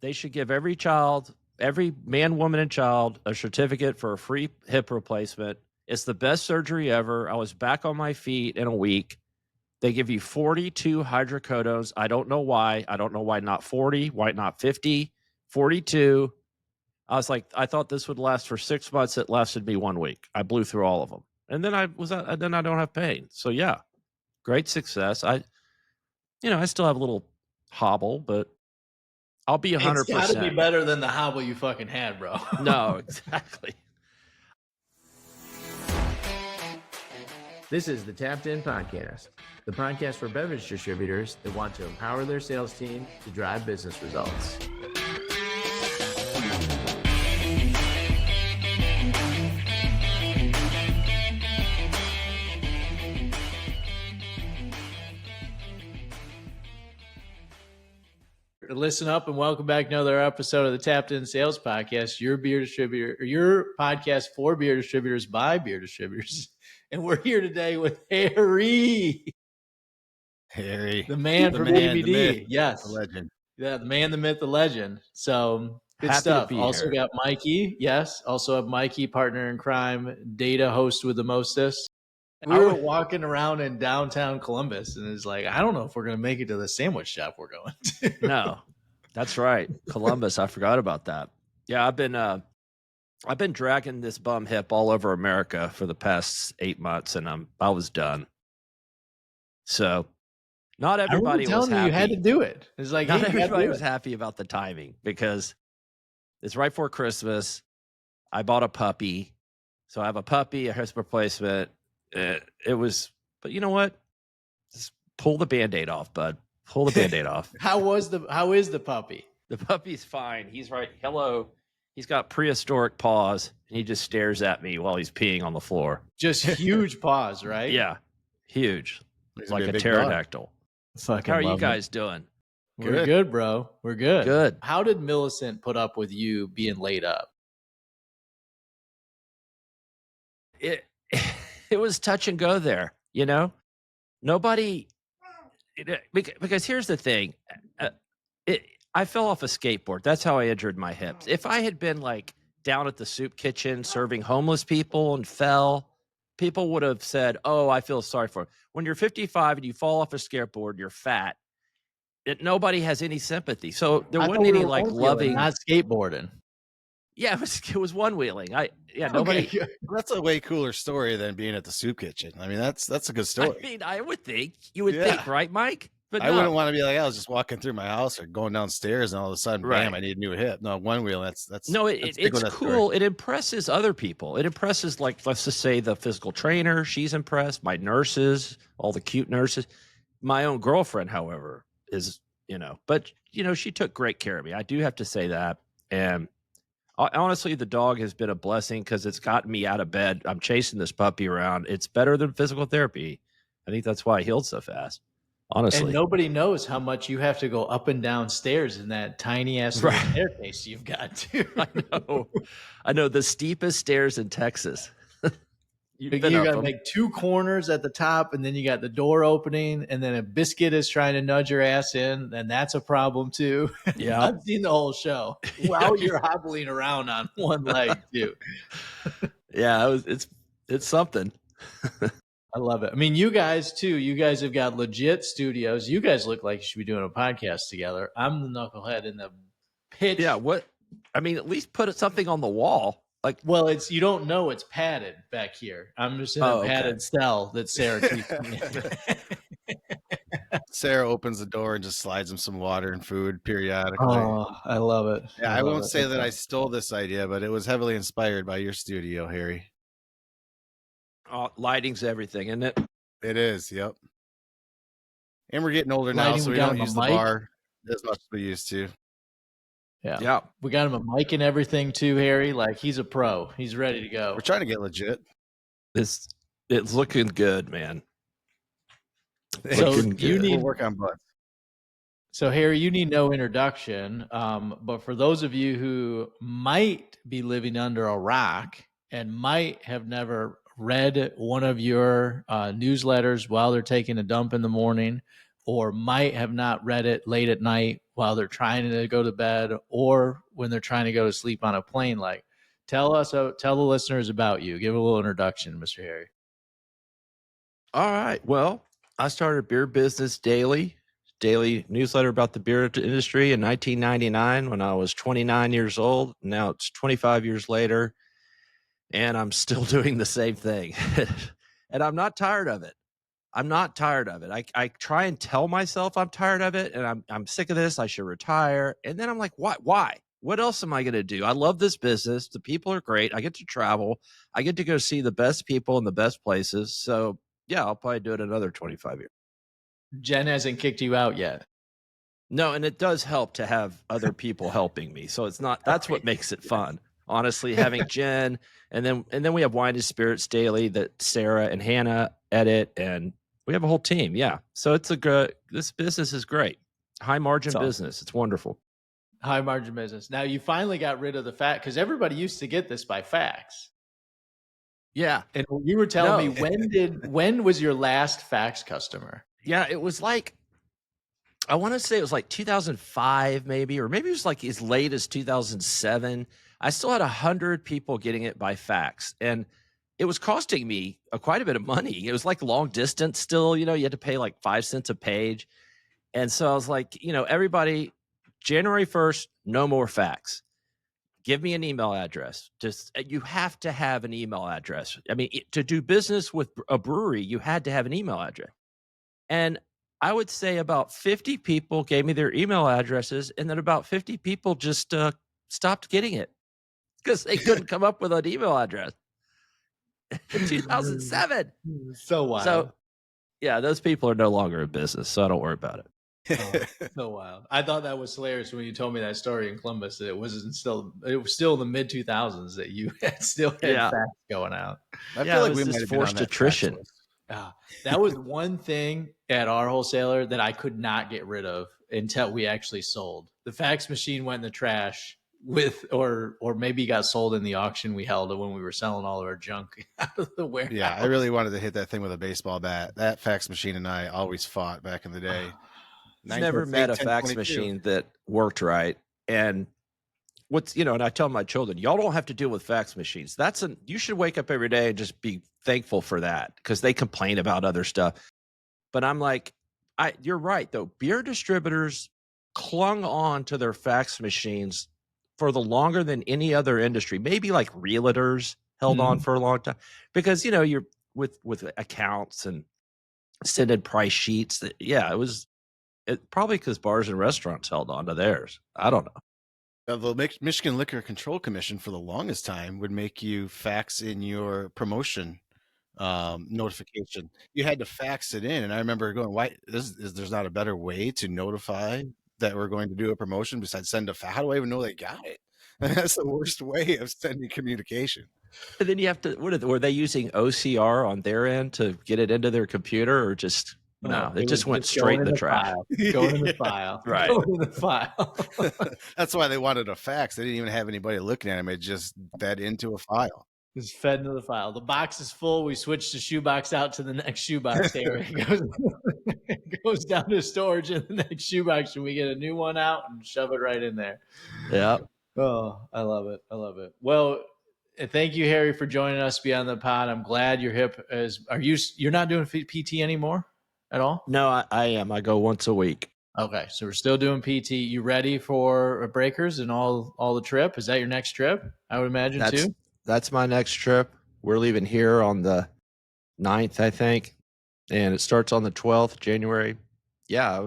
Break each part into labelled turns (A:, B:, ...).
A: They should give every man, woman, and child a certificate for a free hip replacement. It's the best surgery ever. I was back on my feet in a week. They give you 42 hydrocodones. I don't know why. I don't know why not 40, why not 50, 42. I was like, I thought this would last for 6 months. It lasted me 1 week. I blew through all of them. And then I don't have pain. So yeah, great success. I still have a little hobble, but I'll be 100%.
B: It's got to be better than the hobble you fucking had, bro.
A: No, exactly.
C: This is the Tapped In Podcast, the podcast for beverage distributors that want to empower their sales team to drive business results.
B: Listen up and welcome back to another episode of the Tapped In Sales Podcast, your beer distributor, your podcast for beer distributors by beer distributors. And we're here today with Harry, the man from DVD. Yes,
D: the legend.
B: Yeah, the man, the myth, the legend. So good
A: Happy
B: stuff.
A: to be
B: Also
A: here.
B: got Mikey. Yes, also have Mikey, partner in crime, data host with the mostest. We were walking around in downtown Columbus, and it's like, I don't know if we're going to make it to the sandwich shop we're going to.
A: No, that's right. Columbus. I forgot about that. Yeah, I've been dragging this bum hip all over America for the past 8 months, and I was done. So not everybody was happy.
B: You had to do it. It's like,
A: not everybody was happy about the timing because it's right before Christmas. I bought a puppy. So I have a puppy, a hip replacement. But you know what? Just pull the Band-Aid off, bud. Pull the Band-Aid off.
B: How is the puppy?
A: The puppy's fine. He's right. Hello. He's got prehistoric paws, and he just stares at me while he's peeing on the floor.
B: Just huge paws, right?
A: Yeah. Huge.
D: He's
A: like a
D: big
A: pterodactyl.
B: Fucking
A: How are you guys doing?
B: We're good, bro. We're good.
A: Good.
B: How did Millicent put up with you being laid up?
A: It was touch and go there, you know? Nobody, because here's the thing. I fell off a skateboard. That's how I injured my hips. If I had been like down at the soup kitchen serving homeless people and fell, people would have said, oh, I feel sorry for it. When you're 55 and you fall off a skateboard, you're fat. Nobody has any sympathy. So there wasn't any like loving.
B: Not skateboarding.
A: Yeah, it was one wheeling. Nobody.
D: Okay. That's a way cooler story than being at the soup kitchen. I mean, that's a good story.
A: I mean, I would think think, right, Mike? But
D: I wouldn't want to be like, I was just walking through my house or going downstairs, and all of a sudden, bam, I need a new hip. No, one wheel. That's
A: no. It's cool. Story. It impresses other people. It impresses, like, let's just say the physical trainer. She's impressed. My nurses, all the cute nurses. My own girlfriend, however, is but she took great care of me. I do have to say that, and honestly, the dog has been a blessing because it's gotten me out of bed. I'm chasing this puppy around. It's better than physical therapy. I think that's why I healed so fast. Honestly,
B: and nobody knows how much you have to go up and down stairs in that tiny ass staircase you've got to.
A: I know the steepest stairs in Texas.
B: You got to make 2 corners at the top, and then you got the door opening, and then a biscuit is trying to nudge your ass in, and that's a problem too.
A: Yeah,
B: I've seen the whole show. While you're hobbling around on one leg too.
A: Yeah, it's something.
B: I love it. I mean, you guys too. You guys have got legit studios. You guys look like you should be doing a podcast together. I'm the knucklehead in the pitch.
A: Yeah, what? I mean, at least put something on the wall. Like,
B: well, you don't know it's padded back here. I'm just in a padded cell that Sarah keeps me in.
D: Sarah opens the door and just slides him some water and food periodically.
B: Oh, I love it.
D: Yeah, I won't say that I stole this idea, but it was heavily inspired by your studio, Harry.
A: Lighting's everything, isn't it?
D: It is, yep. And we're getting older now, so we don't use the bar as much as we used to.
B: Yeah. We got him a mic and everything too, Harry. Like, he's a pro. He's ready to go.
D: We're trying to get legit.
A: It's looking good, man.
B: So you need
D: to work on butts.
B: So Harry, you need no introduction. But for those of you who might be living under a rock and might have never read one of your newsletters while they're taking a dump in the morning, or might have not read it late at night while they're trying to go to bed or when they're trying to go to sleep on a plane. Like, tell the listeners about you. Give a little introduction, Mr. Harry.
A: All right. Well, I started Beer Business Daily newsletter about the beer industry in 1999 when I was 29 years old. Now it's 25 years later, and I'm still doing the same thing. And I'm not tired of it. I try and tell myself I'm tired of it, and I'm sick of this. I should retire. And then I'm like, why? What else am I going to do? I love this business. The people are great. I get to travel. I get to go see the best people in the best places. So yeah, I'll probably do it another 25 years.
B: Jen hasn't kicked you out yet.
A: No, and it does help to have other people helping me. So it's not, that's what makes it fun. Honestly, having Jen, and then we have Wine and Spirits Daily that Sarah and Hannah edit, and we have a whole team. Yeah. So this business is great. High margin business. It's wonderful.
B: High margin business. Now you finally got rid of the fax, because everybody used to get this by fax.
A: Yeah.
B: And you were telling me, when was your last fax customer?
A: Yeah, it was like, I want to say it was like 2005 maybe, or maybe it was like as late as 2007. I still had 100 people getting it by fax, and it was costing me quite a bit of money. It was like long distance still, you had to pay like 5 cents a page. And so I was like, everybody, January 1st, no more fax. Give me an email address. You have to have an email address. I mean, to do business with a brewery, you had to have an email address. And I would say about 50 people gave me their email addresses, and then about 50 people just stopped getting it because they couldn't come up with an email address in 2007.
B: So wild.
A: So, yeah, those people are no longer in business, so I don't worry about it.
B: So wild. I thought that was hilarious when you told me that story in Columbus. It was still in the mid 2000s that you had fax going out.
D: I feel like we might have
A: forced attrition.
B: That was one thing at our wholesaler that I could not get rid of until we actually sold. The fax machine went in the trash or maybe got sold in the auction we held when we were selling all of our junk out of the warehouse.
D: Yeah, I really wanted to hit that thing with a baseball bat. That fax machine and I always fought back in the day.
A: Never met a fax machine that worked right. And and I tell my children, y'all don't have to deal with fax machines. You should wake up every day and just be thankful for that, because they complain about other stuff. But I'm like, you're right though. Beer distributors clung on to their fax machines for the longer than any other industry. Maybe like realtors held on for a long time, because you're with accounts and sending price sheets. It probably because bars and restaurants held on to theirs. I don't know.
D: The Michigan Liquor Control Commission for the longest time would make you fax in your promotion notification. You had to fax it in, and I remember going, "Why? There's not a better way to notify that we're going to do a promotion besides send a fax? How do I even know they got it?" That's the worst way of sending communication.
A: And then you have to. Were they using OCR on their end to get it into their computer, or just? No, it just went straight in the trash.
B: Going in the file.
A: Right.
B: Going in the file.
D: That's why they wanted a fax. They didn't even have anybody looking at them. It just fed into a file.
B: Just fed into the file. The box is full. We switch the shoebox out to the next shoebox there. It goes down to storage in the next shoebox, and we get a new one out and shove it right in there.
A: Yeah.
B: Oh, I love it. I love it. Well, thank you, Harry, for joining us beyond the pod. I'm glad your hip is. You're not doing PT anymore at all?
A: No, I am. I go once a week.
B: Okay, so we're still doing PT. You ready for breakers and all the trip? Is that your next trip? I would imagine too.
A: That's my next trip. We're leaving here on the 9th, I think, and it starts on the 12th, January. Yeah,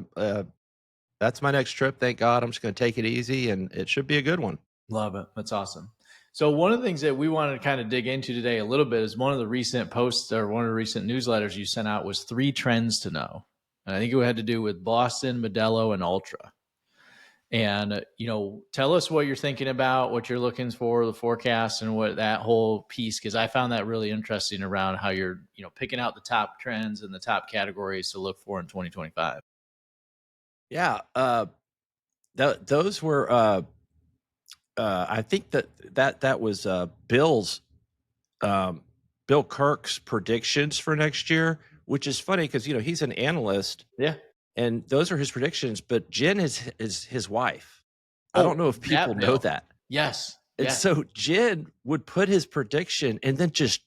A: that's my next trip. Thank God. I'm just going to take it easy, and it should be a good one.
B: Love it. That's awesome. So one of the things that we wanted to kind of dig into today a little bit is one of the recent posts or one of the recent newsletters you sent out was 3 trends to know. And I think it had to do with Boston, Modelo, and Ultra. And, tell us what you're thinking about, what you're looking for, the forecast, and what that whole piece, because I found that really interesting around how you're, picking out the top trends and the top categories to look for in 2025.
A: Yeah. Those were, I think that was Bill Kirk's predictions for next year, which is funny because, he's an analyst.
B: Yeah.
A: And those are his predictions, but Jen is his wife. I don't know if people know
B: Bill.
A: that.
B: Yes.
A: And
B: Yes.
A: so Jen would put his prediction and then just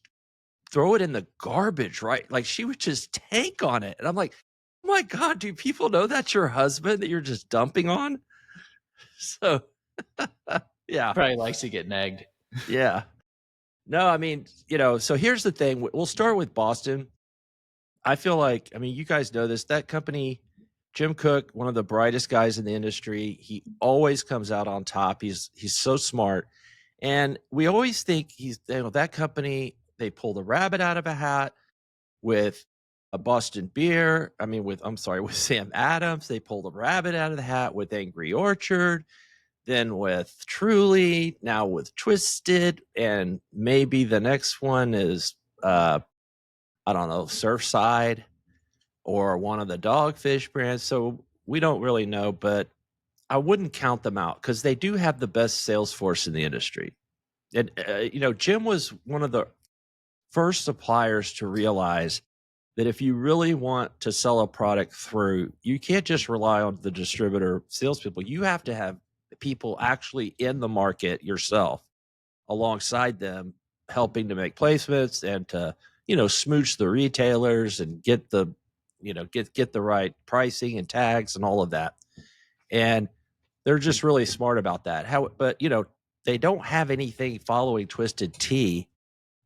A: throw it in the garbage, right? Like she would just tank on it. And I'm like, oh my God, do people know that's your husband that you're just dumping on? So, yeah.
B: Probably likes to get nagged.
A: Yeah. No, I mean, so here's the thing. We'll start with Boston. I feel like, I mean, you guys know this, that company, Jim Cook, one of the brightest guys in the industry, he always comes out on top. He's so smart. And we always think that company, they pull the rabbit out of a hat with a Boston beer. I mean, with Sam Adams, they pull the rabbit out of the hat with Angry Orchard, then with Truly, now with Twisted, and maybe the next one is I don't know, Surfside or one of the Dogfish brands. So we don't really know, but I wouldn't count them out because they do have the best sales force in the industry. And Jim was one of the first suppliers to realize that if you really want to sell a product through, you can't just rely on the distributor salespeople. You have to have people actually in the market yourself alongside them, helping to make placements and to, smooch the retailers and get the, get the right pricing and tags and all of that. And they're just really smart about that. But they don't have anything following Twisted Tea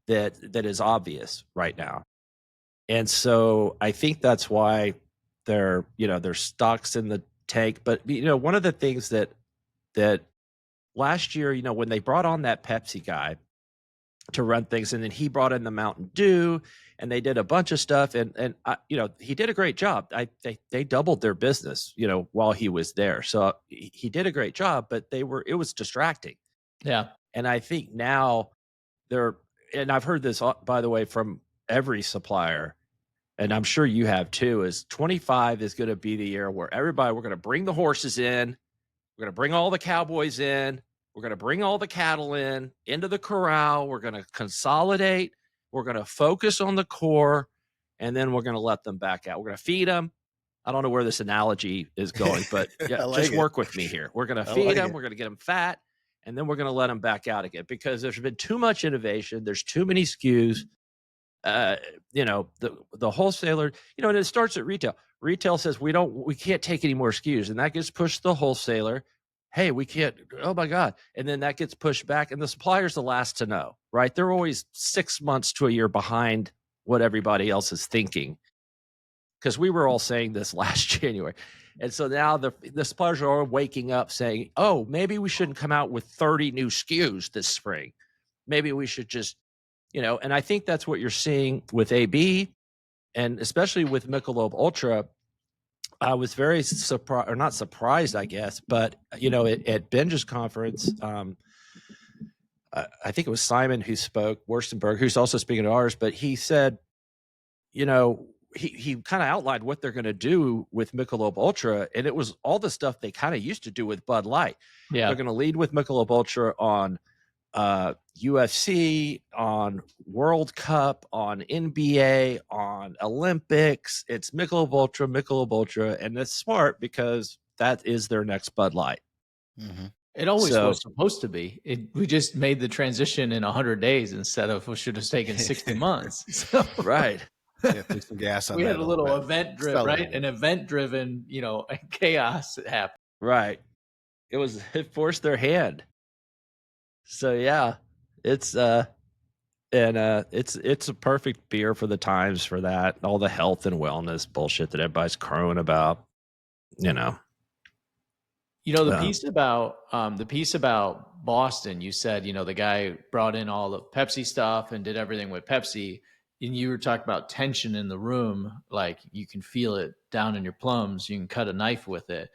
A: that is obvious right now. And so I think that's why their stocks in the tank. But one of the things that last year, when they brought on that Pepsi guy to run things, and then he brought in the Mountain Dew, and they did a bunch of stuff, and he did a great job. They doubled their business, while he was there. So he did a great job, but it was distracting.
B: Yeah.
A: And I think now and I've heard this, by the way, from every supplier, and I'm sure you have too, is 25 is going to be the year where we're going to bring the horses in. We're going to bring all the cowboys in. We're going to bring all the cattle into the corral. We're going to consolidate. We're going to focus on the core, and then we're going to let them back out. We're going to feed them. I don't know where this analogy is going, but just work with me here. We're going to feed them. We're going to get them fat, and then we're going to let them back out again because there's been too much innovation. There's too many SKUs. The wholesaler, and it starts at retail. Retail says we can't take any more SKUs, and that gets pushed to the wholesaler. Hey, we can't. Oh my God. And then that gets pushed back, and the supplier's the last to know, right? They're always 6 months to a year behind what everybody else is thinking. Because we were all saying this last January. And so now the suppliers are all waking up saying, oh, maybe we shouldn't come out with 30 new SKUs this spring. Maybe we should just, and I think that's what you're seeing with AB and especially with Michelob Ultra. I was very surprised, or not surprised, I guess, but at Benja's conference, I think it was Simon who spoke, Worstenberg, who's also speaking to ours, but he said, he kind of outlined what they're going to do with Michelob Ultra, and it was all the stuff they kind of used to do with Bud Light.
B: Yeah.
A: They're going to lead with Michelob Ultra on UFC, on World Cup, on NBA, on Olympics. It's Michelob Ultra, and it's smart because that is their next Bud Light.
D: Mm-hmm.
B: It always was supposed to be. We just made the transition in 100 days instead of what should have taken 60 months. So,
A: right.
D: Yeah, put some gas on
B: we
D: that.
B: had a little event driven, right? An event driven, chaos that happened.
A: Right. It forced their hand. So yeah, it's it's a perfect beer for the times for that. All the health and wellness bullshit that everybody's crowing about.
B: The piece about Boston, you said, the guy brought in all the Pepsi stuff and did everything with Pepsi. And you were talking about tension in the room, like you can feel it down in your plums. You can cut a knife with it.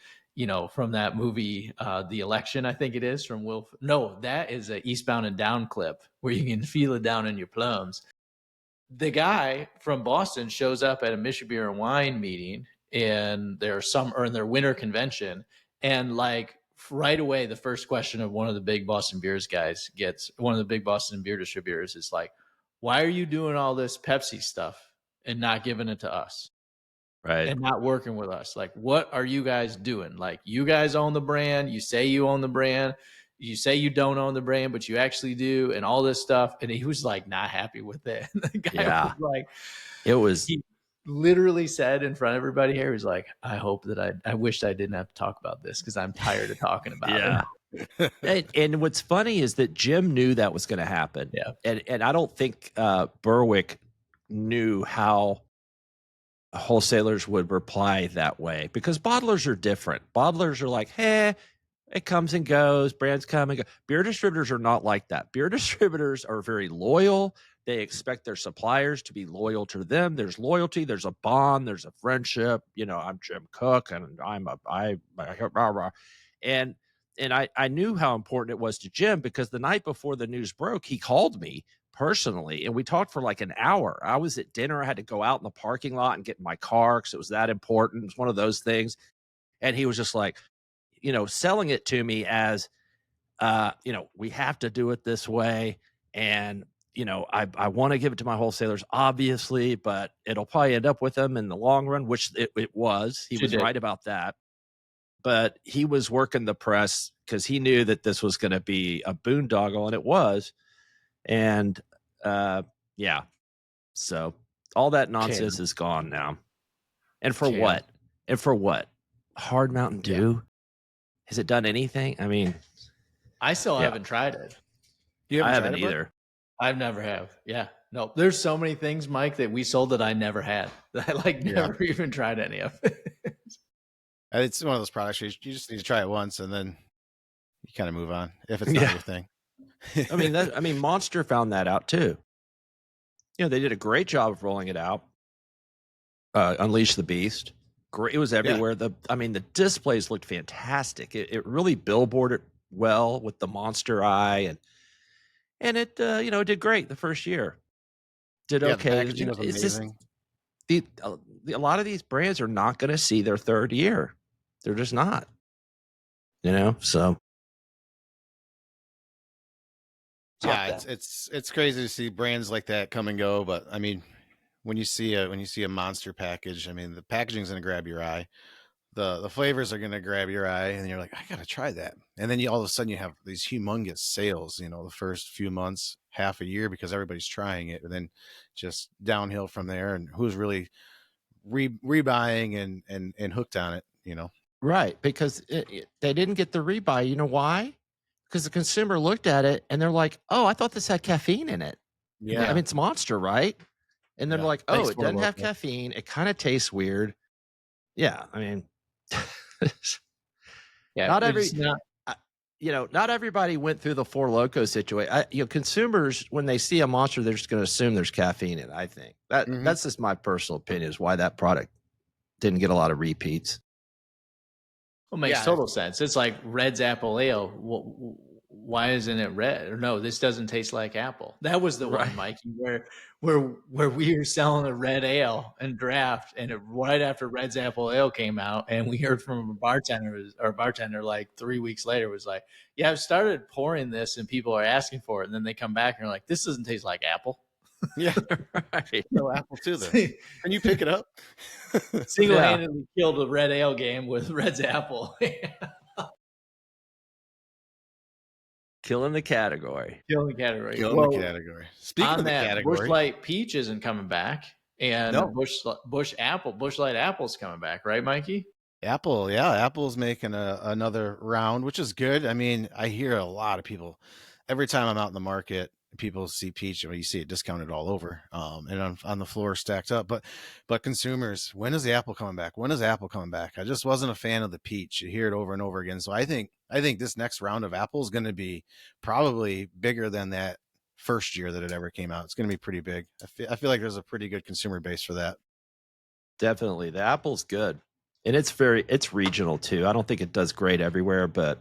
B: From that movie, The Election, I think it is from Will. No, that is a Eastbound and Down clip where you can feel it down in your plums. The guy from Boston shows up at a Michigan Beer and Wine meeting in their winter convention, and like right away, the first question of one of the big Boston beers guys gets, one of the big Boston beer distributors is like, "Why are you doing all this Pepsi stuff and not giving it to us?"
A: Right.
B: and not working with us. Like, what are you guys doing? Like, you guys own the brand. You say you own the brand. You say you don't own the brand, but you actually do, and all this stuff. And he was like not happy with it. The guy
A: Yeah.
B: was like,
A: It was,
B: he literally said in front of everybody here, he was like, I hope that I wished I didn't have to talk about this because I'm tired of talking about
A: yeah. And what's funny is that Jim knew that was going to happen.
B: Yeah.
A: And I don't think Berwick knew how wholesalers would reply that way, because bottlers are different. Bottlers are like, hey, it comes and goes, brands come and go. Beer distributors are not like that. Beer distributors are very loyal. They expect their suppliers to be loyal to them. There's loyalty, there's a bond, there's a friendship. You know, I'm Jim Cook and and I knew how important it was to Jim, because the night before the news broke, he called me personally and we talked for like an hour. I was at dinner. I had to go out in the parking lot and get in my car because it was that important. It was one of those things. And he was just like, you know, selling it to me as, you know, we have to do it this way. And, you know, I want to give it to my wholesalers, obviously, but it'll probably end up with them in the long run, which it was. He was right about that. But he was working the press because he knew that this was going to be a boondoggle, and it was. And yeah, so all that nonsense is gone now. And for what? And for what? Hard Mountain Dew? Has it done anything? I mean,
B: I still haven't tried it.
A: I haven't either.
B: I've never have. Yeah. No, there's so many things, Mike, that we sold that I never had. That I like never even tried any of it.
D: It's one of those products you just need to try it once and then you kind of move on if it's not your thing.
A: I mean, Monster found that out too. You know, they did a great job of rolling it out. Unleash the Beast. Great. It was everywhere. The displays looked fantastic. It really billboarded well with the monster eye, and it you know, it did great the first year. Did okay.
D: The packaging was amazing.
A: A lot of these brands are not going to see their third year. They're just not. You know, so
D: yeah, it's crazy to see brands like that come and go. But I mean, when you see a monster package, I mean, the packaging is going to grab your eye. The flavors are going to grab your eye, and you're like, I got to try that. And then all of a sudden you have these humongous sales, you know, the first few months, half a year, because everybody's trying it, and then just downhill from there. And who's really rebuying and hooked on it, you know?
A: Right, because they didn't get the rebuy. You know why? Because the consumer looked at it and they're like, oh, I thought this had caffeine in it.
D: Yeah.
A: I mean, it's Monster, right? And they're like, oh, it doesn't have caffeine. It kind of tastes weird. Yeah, I mean, not everybody went through the Four Loko situation. You know, consumers, when they see a Monster, they're just going to assume there's caffeine in it. I think that's just my personal opinion, is why that product didn't get a lot of repeats.
B: Well, it makes total sense. It's like Red's Apple Ale. Why isn't it red? Or no, this doesn't taste like apple. That was the one, Mikey, where we were selling a red ale and draft, and right after Red's Apple Ale came out, and we heard from a bartender like 3 weeks later was like, yeah, I've started pouring this and people are asking for it. And then they come back and are like, this doesn't taste like apple.
D: Yeah, right. No apple too, then. Can you pick it up?
B: Single-handedly killed the red ale game with Red's Apple.
A: Killing the category.
B: Killing the category.
D: Speaking of the category,
B: Busch Light Peach isn't coming back, and Busch Light Apple's coming back, right, Mikey?
D: Apple's making another round, which is good. I mean, I hear a lot of people every time I'm out in the market. People see peach, and you see it discounted all over, and on the floor stacked up. But consumers, when is the apple coming back? When is apple coming back? I just wasn't a fan of the peach. You hear it over and over again. So I think this next round of apple is going to be probably bigger than that first year that it ever came out. It's going to be pretty big. I feel like there's a pretty good consumer base for that.
A: Definitely, the apple's good, and it's regional too. I don't think it does great everywhere, but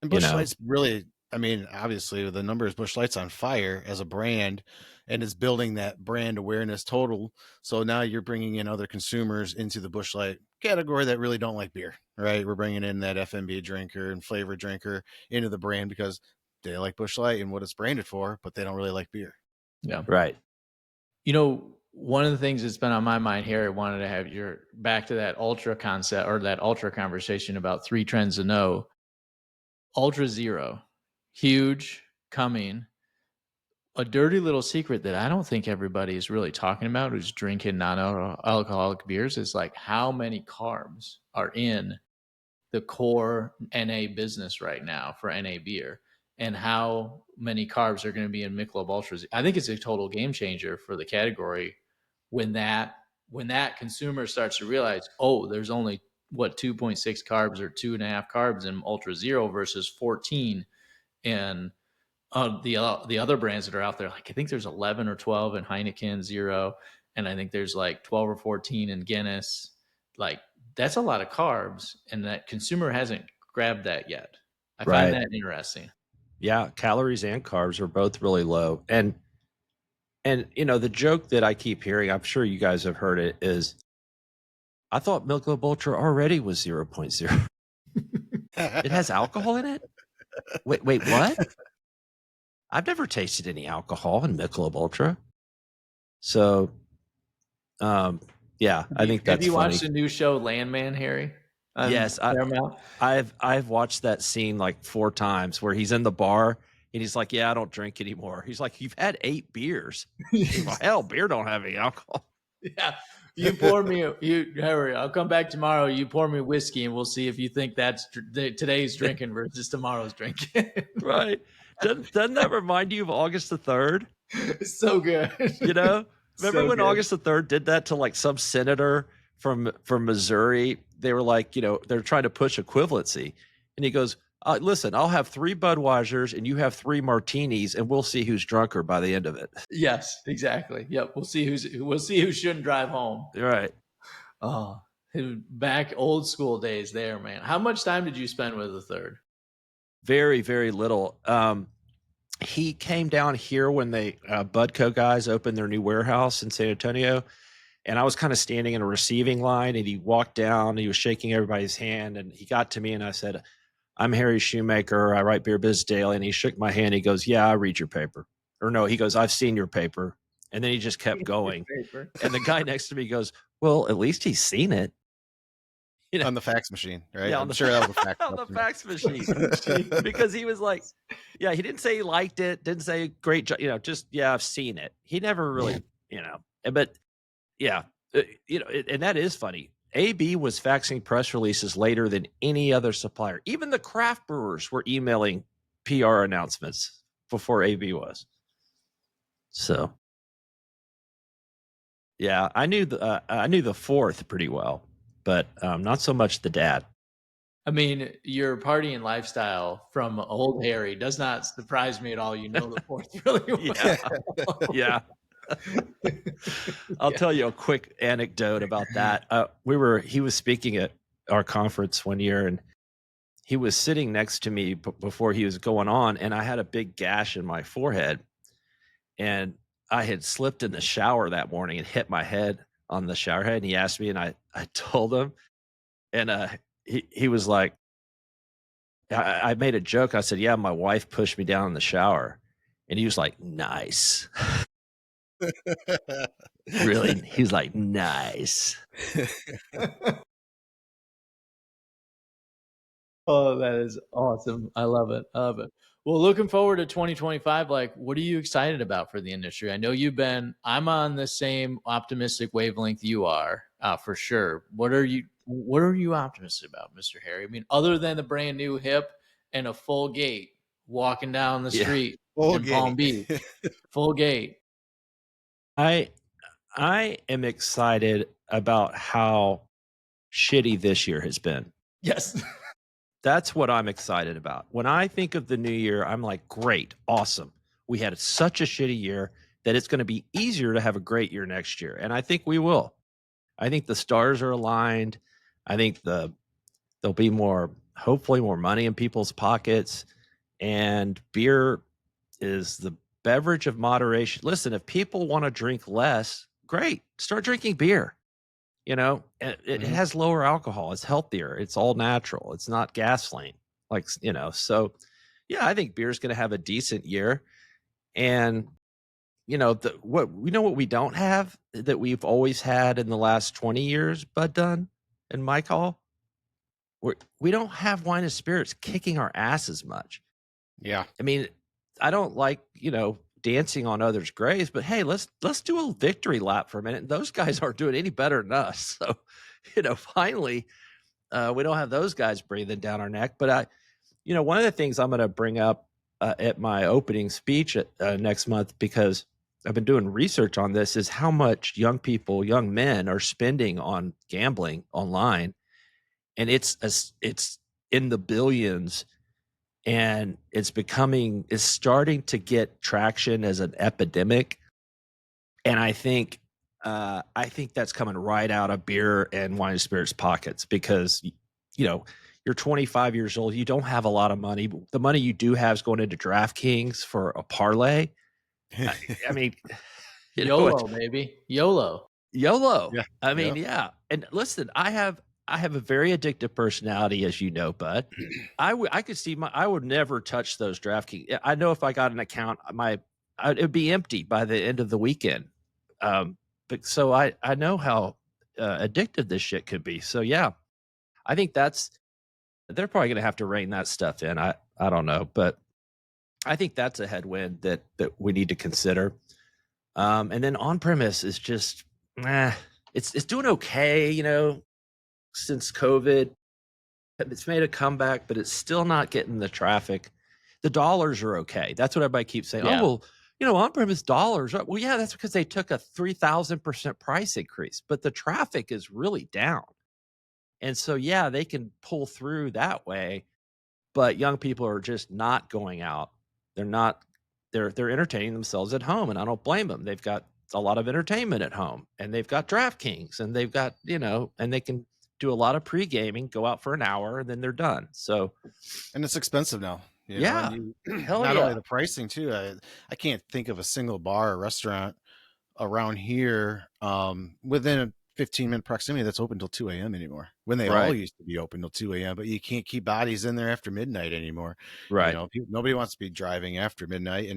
D: Busch Light's really. I mean, obviously, the numbers Busch Light's on fire as a brand, and it's building that brand awareness total. So now you're bringing in other consumers into the Busch Light category that really don't like beer, right? We're bringing in that FMB drinker and flavor drinker into the brand because they like Busch Light and what it's branded for, but they don't really like beer.
B: Yeah,
A: right.
B: You know, one of the things that's been on my mind here, I wanted to have your back to that ultra concept or that ultra conversation about 3 trends to know. Ultra Zero, huge, coming. A dirty little secret that I don't think everybody is really talking about who's drinking non-alcoholic beers is like how many carbs are in the core NA business right now for NA beer, and how many carbs are going to be in Michelob Ultras. I think it's a total game changer for the category when that consumer starts to realize, oh, there's only 2.6 carbs or 2.5 carbs in Ultra Zero versus 14 in the other brands that are out there. Like I think there's 11 or 12 in Heineken Zero, and I think there's like 12 or 14 in Guinness. Like that's a lot of carbs, and that consumer hasn't grabbed that yet. I find that interesting.
A: Yeah, calories and carbs are both really low. And the joke that I keep hearing, I'm sure you guys have heard it, is I thought Michelob Ultra already was 0.0. It has alcohol in it? Wait, what? I've never tasted any alcohol in Michelob Ultra. So, yeah, I think that's
B: Have you
A: funny.
B: watched the new show Landman, Harry?
A: Yes, I've watched that scene like 4 times where he's in the bar and he's like, "Yeah, I don't drink anymore." He's like, "You've had 8 beers." He's like, hell, beer don't have any alcohol.
B: Yeah, you pour me, Harry. I'll come back tomorrow. You pour me whiskey, and we'll see if you think that's today's drinking versus tomorrow's drinking.
A: Right? Doesn't that remind you of August the 3rd?
B: It's so good.
A: Remember
B: So
A: when
B: good.
A: August the 3rd did that to like some senator from Missouri? They were like, they're trying to push equivalency, and he goes, "Listen, I'll have 3 Budweisers and you have 3 martinis, and we'll see who's drunker by the end of it."
B: Yes, exactly. Yep. We'll see who shouldn't drive home.
A: Right.
B: Oh, back old school days there, man. How much time did you spend with the third?
A: Very, very little. He came down here when they Budco guys opened their new warehouse in San Antonio, and I was kind of standing in a receiving line, and he walked down, and he was shaking everybody's hand, and he got to me, and I said, "I'm Harry Schuhmacher. I write Beer Biz Daily." And he shook my hand. He goes, "Yeah, I read your paper." Or no, he goes, "I've seen your paper." And then he just kept going. And the guy next to me goes, "Well, at least he's seen it."
D: On the fax machine, right?
A: Yeah,
D: I'm sure that was a fax
A: on the fax machine. Because he was like, yeah, he didn't say he liked it, didn't say great job, just, yeah, I've seen it. He never really, but yeah, and that is funny. AB was faxing press releases later than any other supplier. Even the craft brewers were emailing PR announcements before AB was. So, yeah, I knew the fourth pretty well, but not so much the dad.
B: I mean, your partying lifestyle from old Harry does not surprise me at all. You know the fourth really well.
A: Yeah. I'll tell you a quick anecdote about that. He was speaking at our conference one year, and he was sitting next to me before he was going on, and I had a big gash in my forehead, and I had slipped in the shower that morning and hit my head on the shower head. And he asked me, and I told him, and he was like, I made a joke. I said, "Yeah, my wife pushed me down in the shower," and he was like, "Nice." Really? He's like, "Nice."
B: Oh, that is awesome. I love it. Well, looking forward to 2025, like, what are you excited about for the industry? I know I'm on the same optimistic wavelength you are, for sure. What are you optimistic about, Mr. Harry? I mean, other than the brand new hip and a full gate walking down the street in Palm Beach, full gate.
A: I am excited about how shitty this year has been.
B: Yes.
A: That's what I'm excited about. When I think of the new year, I'm like, great, awesome. We had such a shitty year that it's going to be easier to have a great year next year. And I think we will. I think the stars are aligned. I think there'll be hopefully more money in people's pockets. And beer is the beverage of moderation. Listen, if people want to drink less, great. Start drinking beer. It has lower alcohol. It's healthier. It's all natural. It's not gasoline. So yeah, I think beer is going to have a decent year. And what we don't have that we've always had in the last 20 years, Bud Dunn and Mike Hall? We don't have wine and spirits kicking our ass as much.
D: Yeah.
A: I mean, I don't like, dancing on others' graves, but hey, let's do a victory lap for a minute. Those guys aren't doing any better than us. So, finally, we don't have those guys breathing down our neck. But one of the things I'm going to bring up at my opening speech next month, because I've been doing research on this, is how much young men are spending on gambling online, and it's in the billions, and it's starting to get traction as an epidemic. And I think that's coming right out of beer and wine and spirits pockets, because you're 25 years old, you don't have a lot of money. The money you do have is going into DraftKings for a parlay. I mean,
B: YOLO, baby. YOLO.
D: Yeah.
A: I mean, yeah. And listen, I have a very addictive personality, as you know, Bud. I could see I would never touch those DraftKings. I know if I got an account, it would be empty by the end of the weekend. But so I know how addictive this shit could be. So yeah, I think they're probably going to have to rein that stuff in. I don't know, but I think that's a headwind that we need to consider. And then on premise is just, it's doing okay, since COVID. It's made a comeback, but it's still not getting the traffic. The dollars are okay. That's what everybody keeps saying.
B: Yeah.
A: Oh, well, on-premise dollars. Well, yeah, that's because they took a 3,000% price increase, but the traffic is really down. And so, yeah, they can pull through that way, but young people are just not going out. They're entertaining themselves at home, and I don't blame them. They've got a lot of entertainment at home, and they've got DraftKings, and they've got, and they can do a lot of pre-gaming, go out for an hour, and then they're done. So,
D: and it's expensive now.
A: Yeah.
D: Not only the pricing too. I can't think of a single bar or restaurant around here within a 15-minute proximity that's open till 2 a.m. anymore, when they all used to be open till 2 a.m. But you can't keep bodies in there after midnight anymore.
A: Right.
D: Nobody wants to be driving after midnight,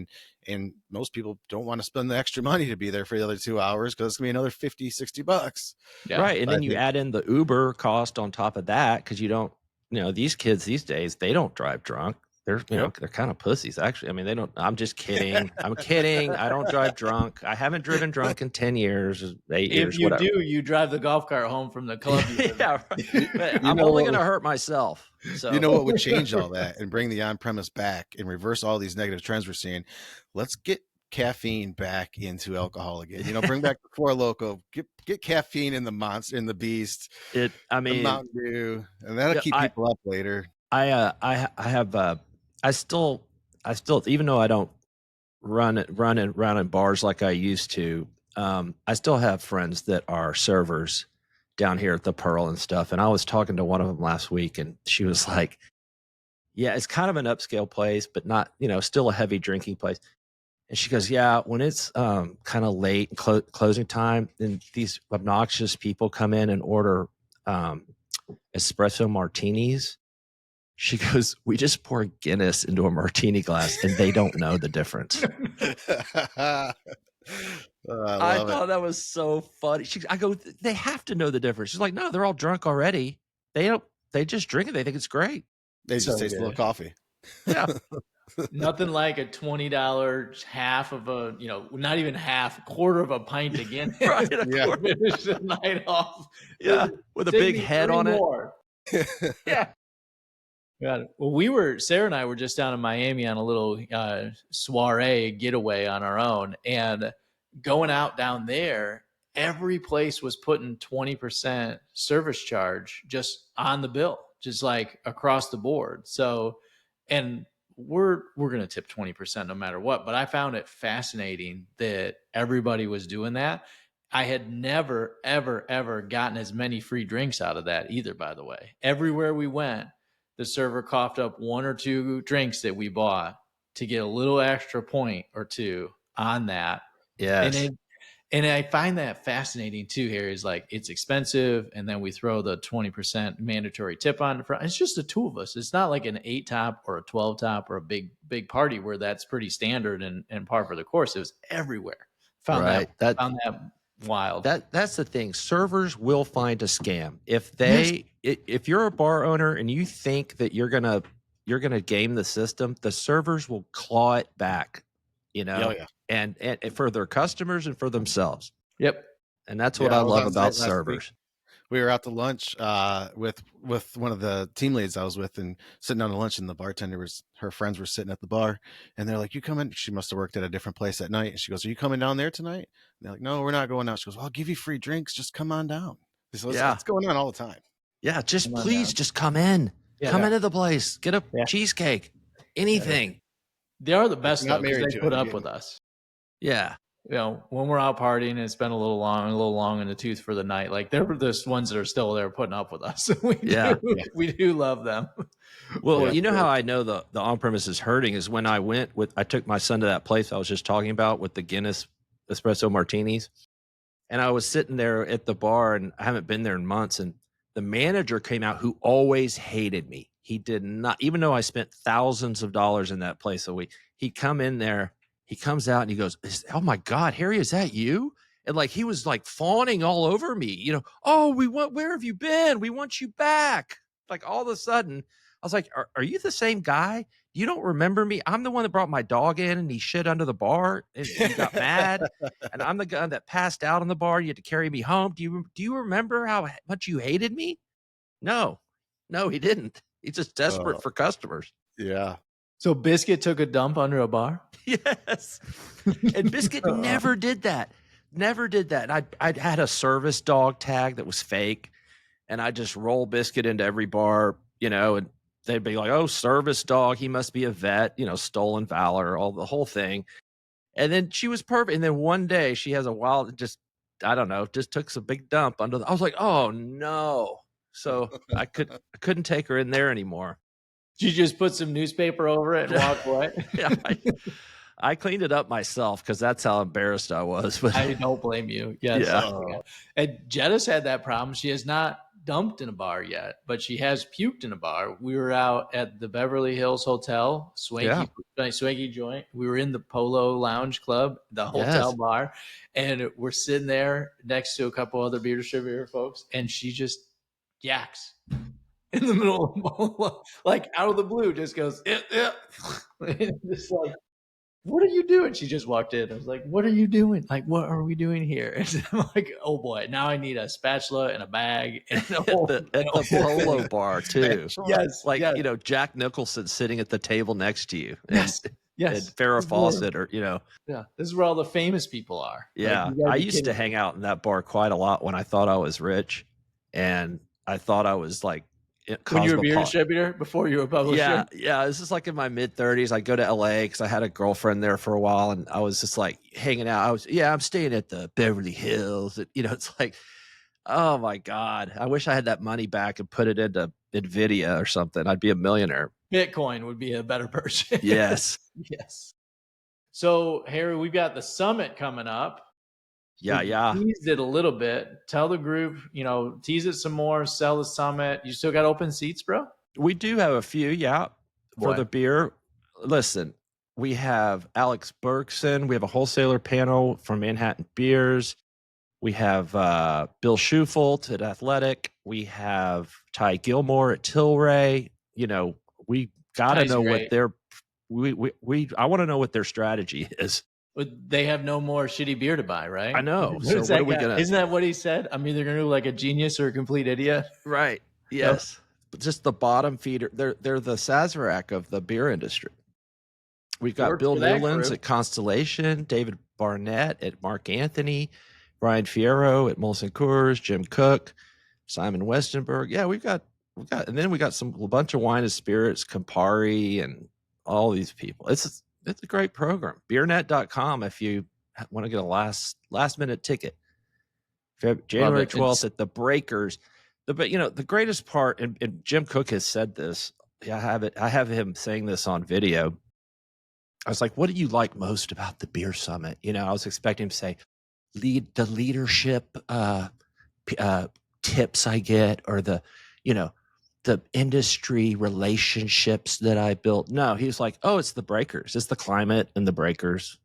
D: and most people don't want to spend the extra money to be there for the other 2 hours, because it's gonna be another $50-$60.
A: Yeah. Right. And then you add in the Uber cost on top of that, because you don't, these kids these days, they don't drive drunk. They're, they're kind of pussies, actually. I mean, they don't. I'm just kidding. I'm kidding. I don't drive drunk. I haven't driven drunk in 10 years, 8 years,
B: If you
A: whatever.
B: do, you drive the golf cart home from the club.
A: Yeah, but I'm only going to hurt myself. So
D: what would change all that and bring the on-premise back and reverse all these negative trends we're seeing? Let's get caffeine back into alcohol again. Bring back the Four Loko. Get caffeine in the Monster, in the Beast.
A: The
D: Mountain Dew, and that'll keep people up later. I still, even though I don't run around in bars like I used to, I still have friends that are servers down here at the Pearl and stuff. And I was talking to one of them last week, and she was like, yeah, it's kind of an upscale place, but not, still a heavy drinking place. And she goes, yeah, when it's kind of late and closing time, then these obnoxious people come in and order espresso martinis. She goes, we just pour Guinness into a martini glass, and they don't know the difference. I thought that was so funny. I go, they have to know the difference. She's like, no, they're all drunk already. They just drink it. They think it's great. They just taste a little coffee.
A: Yeah.
B: Nothing like a $20 half of a, not even half, a quarter of a pint again.
A: Right.
B: Finish the night off.
A: Yeah. With a big head on it. Yeah.
B: Got it. Well, Sarah and I were just down in Miami on a little soiree getaway on our own, and going out down there, every place was putting 20% service charge just on the bill, just like across the board. So, and we're going to tip 20% no matter what, but I found it fascinating that everybody was doing that. I had never, ever, ever gotten as many free drinks out of that either, by the way. Everywhere we went, the server coughed up one or two drinks that we bought to get a little extra point or two on that.
A: Yes.
B: And I find that fascinating too, Harry, is like it's expensive. And then we throw the 20% mandatory tip on the front. It's just the two of us. It's not like an 8 top or a 12 top or a big party where that's pretty standard and par for the course. It was everywhere. Found that wild.
A: That's the thing. Servers will find a scam. If you're a bar owner and you think that you're gonna game the system, the servers will claw it back, and for their customers and for themselves.
B: Yep.
A: And that's what I love about servers.
D: We were out to lunch with one of the team leads I was with, and sitting down to lunch, and the bartender her friends were sitting at the bar, and they're like, "You coming?" She must have worked at a different place at night, and she goes, "Are you coming down there tonight?" And they're like, "No, we're not going out." She goes, "Well, I'll give you free drinks. Just come on down." So it's going on all the time.
A: Yeah, just come in. Yeah. Come into the place. Get a cheesecake. Anything.
B: They are the best though, because they put up with us.
A: Yeah.
B: When we're out partying and it's been a little long in the tooth for the night, like they're the ones that are still there putting up with us. We do love them.
A: Well, you know how I know the on-premise is hurting is when I took my son to that place I was just talking about with the Guinness espresso martinis. And I was sitting there at the bar, and I haven't been there in months. And the manager came out who always hated me. He did not, even though I spent thousands of dollars in that place a week, he'd come in there. He comes out and he goes, "Oh my God, Harry, is that you?" And like, he was like fawning all over me, "Oh, where have you been? We want you back." Like all of a sudden I was like, are you the same guy? You don't remember me? I'm the one that brought my dog in and he shit under the bar and he got mad. And I'm the guy that passed out on the bar. You had to carry me home. Do you remember how much you hated me? No, he didn't. He's just desperate for customers.
D: Yeah.
B: So Biscuit took a dump under a bar?
A: Yes. And Biscuit never did that. Never did that. And I had a service dog tag that was fake. And I just roll Biscuit into every bar, and they'd be like, "Oh, service dog. He must be a vet, stolen valor, the whole thing." And then she was perfect. And then one day she has a wild, just took some big dump I was like, "Oh no." So I couldn't take her in there anymore.
B: Did you just put some newspaper over it and walk away?
A: Yeah, I cleaned it up myself because that's how embarrassed I was. But
B: I don't blame you. Yes. Yeah. And Jetta's had that problem. She has not dumped in a bar yet, but she has puked in a bar. We were out at the Beverly Hills Hotel, swanky joint. We were in the Polo Lounge Club, the hotel bar, and we're sitting there next to a couple other beer distributor folks, and she just yaks in the middle, like out of the blue, just goes, just like, "What are you doing?" She just walked in. I was like, "What are you doing? Like, what are we doing here?" And I'm like, "Oh boy, now I need a spatula and a bag." And
A: at the Polo bar too.
B: Yes.
A: Like, Jack Nicholson sitting at the table next to you.
B: Yes.
A: And Farrah Fawcett
B: Yeah. This is where all the famous people are.
A: Yeah. Like, I used to hang out in that bar quite a lot when I thought I was rich. And I thought I was like,
B: when you were a beer distributor before you were a publisher?
A: Yeah. This is like in my mid-30s. I go to LA because I had a girlfriend there for a while, and I was just like hanging out. I'm staying at the Beverly Hills. It's like, oh my God, I wish I had that money back and put it into NVIDIA or something. I'd be a millionaire.
B: Bitcoin would be a better purchase.
A: Yes.
B: Yes. So, Harry, we've got the summit coming up.
A: Yeah.
B: Teased it a little bit. Tell the group, tease it some more, sell the summit. You still got open seats, bro?
A: We do have a few, for the beer. Listen, we have Alex Berkson. We have a wholesaler panel from Manhattan Beers. We have Bill Schufelt at Athletic. We have Ty Gilmore at Tilray. We got to know what their I want to know what their strategy is.
B: They have no more shitty beer to buy, right?
A: I know. So what are we gonna?
B: Isn't that what he said? I'm either gonna do like a genius or a complete idiot.
A: Right. Yes. But just the bottom feeder. They're the Sazerac of the beer industry. We've got Bill Newlands at Constellation, David Barnett at Mark Anthony, Brian Fierro at Molson Coors, Jim Cook, Simon Westenberg. Yeah, we got, and then we got a bunch of wine and spirits, Campari, and all these people. It's a great program. Beernet.com if you want to get a last minute ticket. January 12th at the Breakers. The greatest part, and Jim Cook has said this. I have him saying this on video. I was like, "What do you like most about the beer summit?" I was expecting him to say, leadership tips I get, or the industry relationships that I built. No, he was like, oh, it's the breakers. It's the climate and the breakers.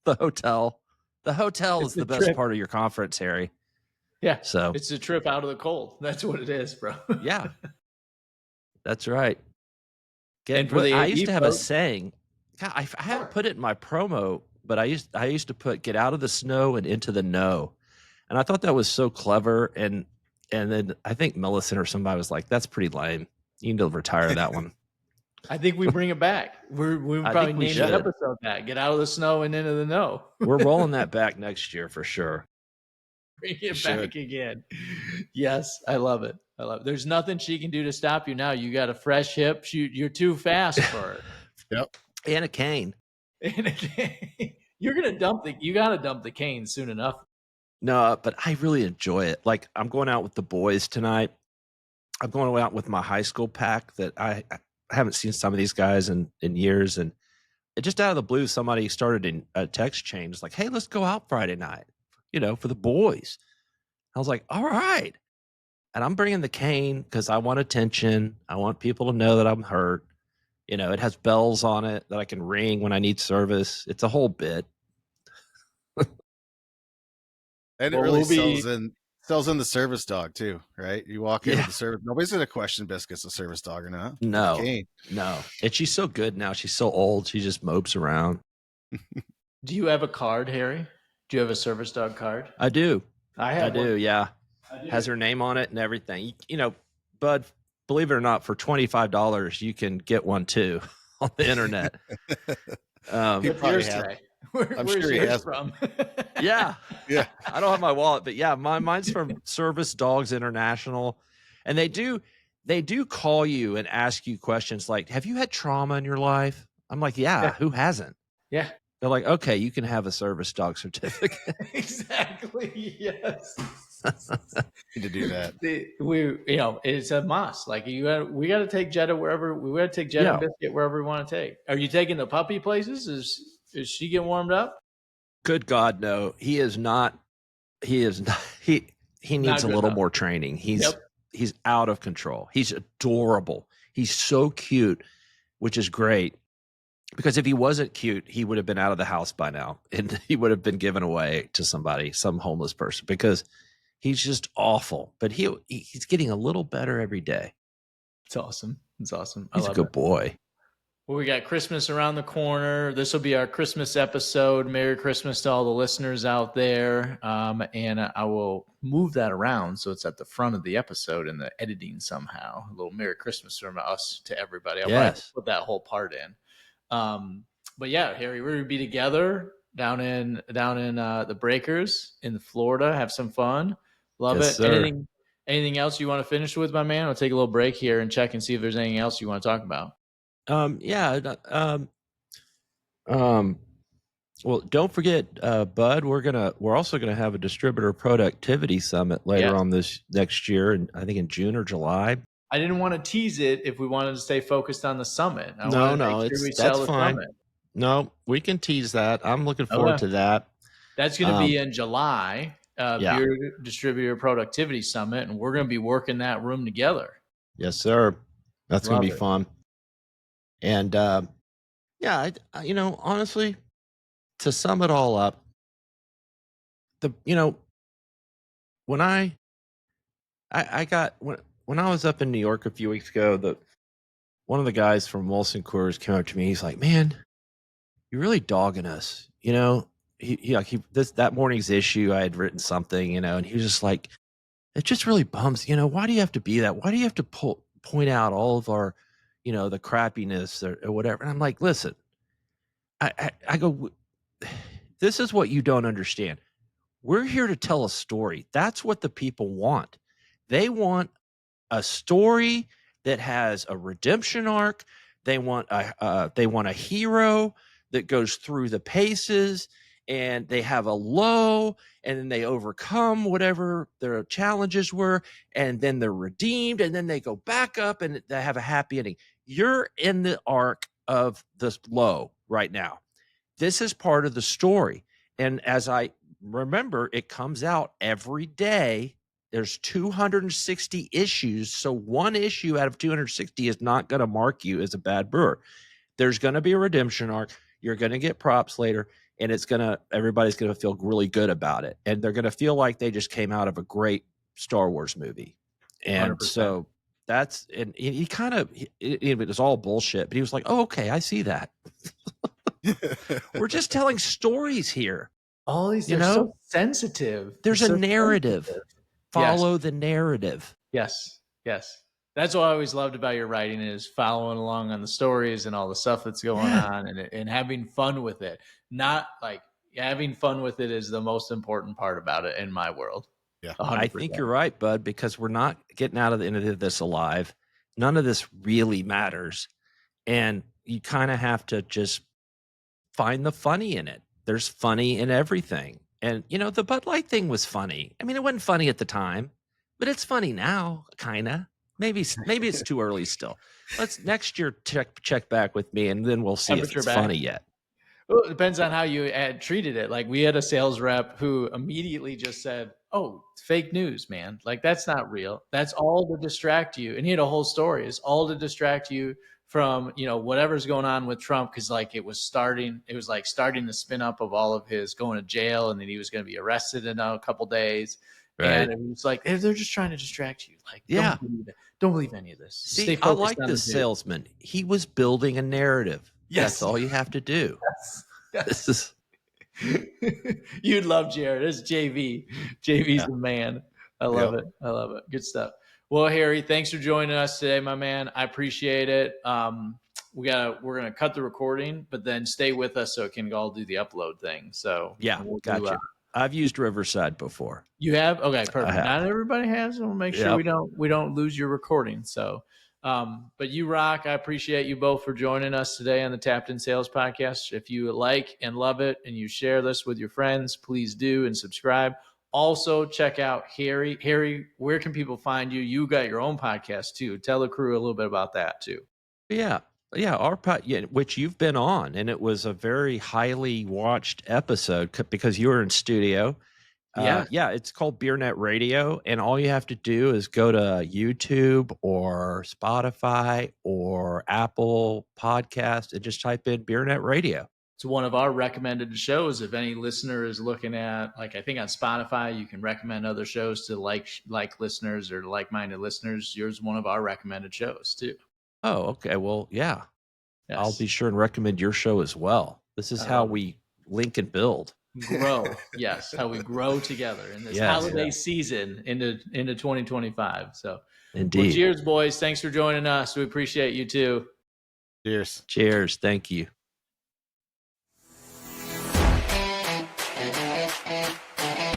A: The hotel. The hotel
B: It's
A: is
B: the
A: the best
B: trip.
A: part of your conference, Harry.
B: Yeah.
A: So
B: It's a trip out of the cold. That's what it is, bro.
A: yeah, that's right.
B: And for the
A: I
B: AV
A: used to have a
B: folks,
A: saying. God, I haven't put it in my promo, but I used to put "get out of the snow and into the know," and I thought that was so clever. And then I think Millicent or somebody was like, "That's pretty lame. You need to retire that one."
B: I think we bring it back. We would
A: I
B: probably
A: think we
B: name the
A: should.
B: episode that. Get out of the snow and into the know.
A: We're rolling that back next year for sure.
B: Bring it
D: should.
B: back again. Yes, I love it. I love it. There's nothing she can do to stop you now. You got a fresh hip. You're too fast for her.
D: Yep.
A: And a cane.
B: And again, you got to dump the cane soon enough.
A: No, but I really enjoy it. Like, I'm going out with the boys tonight. I'm going out with my high school pack that I haven't seen some of these guys in years. And it just out of the blue, somebody started in a text chain. It's like, hey, let's go out Friday night, for the boys. I was like, all right. And I'm bringing the cane because I want attention. I want people to know that I'm hurt. It has bells on it that I can ring when I need service. It's a whole bit.
D: And it
B: Well,
D: really
B: we'll
D: sells in the service dog too, right? You walk in
A: Yeah.
D: with the service. Nobody's gonna question Biscuit's a service dog or not.
A: No,
D: Okay.
A: no. And she's so good now. She's so old. She just mopes around.
B: Do you have a card, Harry? Do you have a service dog card?
A: I do.
B: I
A: I
B: have
A: do.
B: one.
A: Yeah.
B: I do.
A: Has her name on it and everything. Bud, believe it or not, for $25, you can get one too on the internet.
D: He
B: What's
D: probably
B: yours
D: has.
B: say?
D: I'm
B: Where's
D: sure he
B: yours
D: has.
B: from?
A: Yeah.
D: Yeah.
A: I don't have my wallet, but yeah, mine's from Service Dogs International. And they do call you and ask you questions like, have you had trauma in your life? I'm like, yeah. Who hasn't?
B: Yeah.
A: They're like, okay, you can have a service dog certificate.
B: Exactly. Yes.
D: Need to do that.
B: It's a must. Like we got to take Jetta wherever we got to take Jetta and Biscuit wherever we want to take. Are you taking the puppy places? Is she getting warmed up?
A: Good God, no. He is not. He is not. He needs a little more training. He's out of control. He's adorable. He's so cute, which is great. Because if he wasn't cute, he would have been out of the house by now, and he would have been given away to somebody, some homeless person, because he's just awful. But he's getting a little better every day.
B: It's awesome. It's awesome.
A: He's a good boy.
B: Well, we got Christmas around the corner. This will be our Christmas episode. Merry Christmas to all the listeners out there. And I will move that around so it's at the front of the episode in the editing somehow. A little Merry Christmas from us to everybody. I'll probably put that whole part in. But yeah, Harry, we're gonna be together down in the Breakers in Florida. Have some fun. Love it.
A: Sir.
B: Anything else you want to finish with, my man? I'll take a little break here and check and see if there's anything else you want to talk about.
A: Well, don't forget, Bud, we're also gonna have a distributor productivity summit later on this next year, and I think in June or July.
B: I didn't want to tease it if we wanted to stay focused on the summit.
A: That's fine. No, we can tease that. I'm looking forward to that.
B: That's going to be in July, Beer Distributor Productivity Summit, and we're going to be working that room together.
A: Yes, sir. That's going to be fun. And honestly, to sum it all up, when I was up in New York a few weeks ago, one of the guys from Molson Coors came up to me. He's like, "Man, you're really dogging us." That morning's issue, I had written something, and he was just like, "It just really bums. Why do you have to be that? Why do you have to point out all of our, the crappiness or whatever?" And I'm like, "Listen, I go, this is what you don't understand. We're here to tell a story. That's what the people want. They want a story that has a redemption arc. They want a hero that goes through the paces, and they have a low, and then they overcome whatever their challenges were, and then they're redeemed, and then they go back up and they have a happy ending. You're in the arc of this low right now. This is part of the story. And as I remember, it comes out every day. There's 260 issues. So one issue out of 260 is not going to mark you as a bad brewer. There's going to be a redemption arc. You're going to get props later, and everybody's going to feel really good about it. And they're going to feel like they just came out of a great Star Wars movie. And
B: 100%.
A: so and he kind of, it was all bullshit, but he was like, oh, okay, I see that. We're just telling stories here.
B: All these, they're so sensitive.
A: There's a narrative. Follow the narrative.
B: Yes. That's what I always loved about your writing, is following along on the stories and all the stuff that's going on, and having fun with it. Not like having fun with it is the most important part about it in my world.
D: Yeah,
B: 100%.
A: I think you're right, bud, because we're not getting out of the end of this alive. None of this really matters. And you kind of have to just find the funny in it. There's funny in everything. And, the Bud Light thing was funny. I mean, it wasn't funny at the time, but it's funny now, kind of. Maybe it's too early still. Let's next year check back with me, and then we'll see if it's funny yet.
B: Well, it depends on how you had treated it. Like, we had a sales rep who immediately just said, oh, fake news, man. Like, that's not real. That's all to distract you. And he had a whole story. It's all to distract you from, whatever's going on with Trump. Cause like it was starting the spin up of all of his going to jail, and then he was going to be arrested in a couple days. Right. And it was like, they're just trying to distract you. Like, don't believe any of this.
A: See, I like this salesman. He was building a narrative. Yes. That's all you have to do.
B: Yes. This is you'd love Jared. It's JV. JV's the man. I love it. Good stuff. Well, Harry, thanks for joining us today, my man. I appreciate it. We're gonna cut the recording, but then stay with us so it can all do the upload thing. So
A: gotcha. I've used Riverside before.
B: You have? Okay, perfect. Not everybody has. We'll make sure we don't lose your recording. So, but you rock. I appreciate you both for joining us today on the Tapped In Sales Podcast. If you like and love it, and you share this with your friends, please do, and subscribe. Also, check out Harry. Harry, where can people find you? You got your own podcast too. Tell the crew a little bit about that too.
A: Yeah, our which you've been on, and it was a very highly watched episode because you were in studio. It's called Beer Net Radio, and all you have to do is go to YouTube or Spotify or Apple Podcast and just type in Beer Net Radio.
B: It's one of our recommended shows. If any listener is looking at, I think on Spotify, you can recommend other shows to like listeners or like-minded listeners. Yours is one of our recommended shows too.
A: Oh, okay. Well, yeah. Yes. I'll be sure and recommend your show as well. This is how we link and build.
B: Grow. Yes. How we grow together in this holiday season into 2025. So indeed. Well, cheers, boys. Thanks for joining us. We appreciate you too.
D: Cheers.
A: Cheers. Thank you.